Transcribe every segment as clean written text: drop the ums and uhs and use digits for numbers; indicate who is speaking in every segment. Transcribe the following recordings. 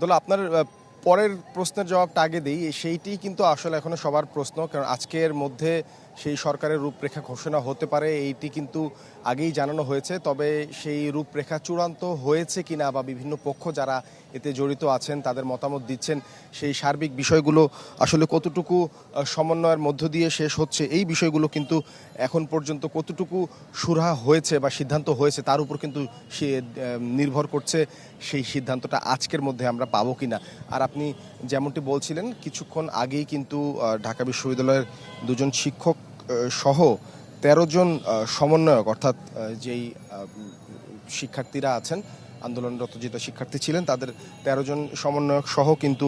Speaker 1: দোলা, আপনার পরের প্রশ্নের জবাবটা আগে দিই। সেইটি কিন্তু আসলে এখনো সবার প্রশ্ন, কারণ আজকের মধ্যে সেই সরকারের রূপরেখা ঘোষণা হতে পারে এইটি কিন্তু আগেই জানানো হয়েছে। তবে সেই রূপরেখা চূড়ান্ত হয়েছে কিনা বা বিভিন্ন পক্ষ যারা এতে জড়িত আছেন তাদের মতামত দিচ্ছেন, সেই সার্বিক বিষয়গুলো আসলে কতটুকু সমন্বয়ের মধ্য দিয়ে শেষ হচ্ছে, এই বিষয়গুলো কিন্তু এখন পর্যন্ত কতটুকু সুরাহা হয়েছে বা সিদ্ধান্ত হয়েছে তার উপর কিন্তু সে নির্ভর করছে সেই সিদ্ধান্তটা আজকের মধ্যে আমরা পাবো কিনা। আর আপনি যেমনটি বলছিলেন কিছুক্ষণ আগেই কিন্তু ঢাকা বিশ্ববিদ্যালয়ের দুজন শিক্ষক সহ ১৩ জন সমন্বয়ক, অর্থাৎ যেই শিক্ষার্থীরা আছেন, আন্দোলনরত যে শিক্ষার্থী ছিলেন তাদের ১৩ জন সমন্বয়ক সহ কিন্তু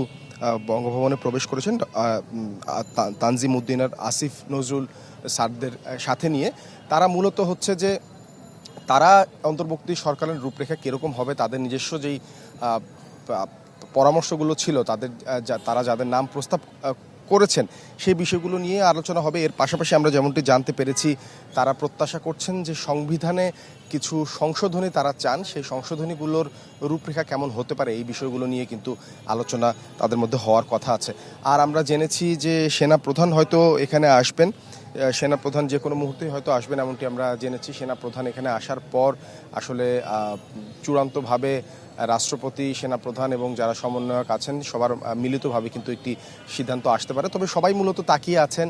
Speaker 1: বঙ্গভবনে প্রবেশ করেছেন তানজিম উদ্দিন আর আসিফ নজরুল স্যারদের সাথে নিয়ে। তারা মূলত হচ্ছে যে তারা অন্তর্বর্তী সরকারের রূপরেখা কীরকম হবে তাদের নিজস্ব যেই পরামর্শগুলো ছিল, তারা যাদের নাম প্রস্তাব করেছেন সেই বিষয়গুলো নিয়ে আলোচনা হবে। এর পাশাপাশি আমরা যেমনটি জানতে পেরেছি তারা প্রত্যাশা করছেন যে সংবিধানে কিছু সংশোধনী তারা চান, সেই সংশোধনীগুলোর রূপরেখা কেমন হতে পারে এই বিষয়গুলো নিয়ে কিন্তু আলোচনা তাদের মধ্যে হওয়ার কথা আছে। আর আমরা জেনেছি যে সেনাপ্রধান হয়তো এখানে আসবেন, সেনাপ্রধান যে কোনো মুহূর্তেই হয়তো আসবেন এমনটি আমরা জেনেছি। সেনাপ্রধান এখানে আসার পর আসলে চূড়ান্তভাবে রাষ্ট্রপতি, সেনাপ্রধান এবং যারা সমন্বয়ক আছেন সবার মিলিতভাবে কিন্তু একটি সিদ্ধান্ত আসতে পারে। তবে সবাই মূলত তাকিয়ে আছেন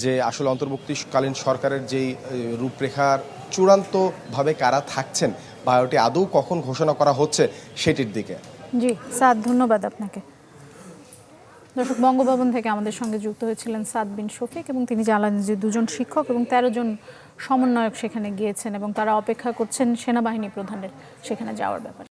Speaker 1: যে আসলে অন্তর্বর্তীকালীন সরকারের যেই রূপরেখার চূড়ান্তভাবে কারা থাকছেন বা ওটি আদৌ কখন ঘোষণা করা হচ্ছে সেটির দিকে।
Speaker 2: জি সাদ, ধন্যবাদ আপনাকে। দর্শক, বঙ্গভবন থেকে আমাদের সঙ্গে যুক্ত হয়েছিলেন সাদ বিন শফিক এবং তিনি জানালেন যে দুজন শিক্ষক এবং ১৩ জন সমন্বয়ক সেখানে গিয়েছেন এবং তারা অপেক্ষা করছেন সেনাবাহিনী প্রধানের সেখানে যাওয়ার ব্যাপারে।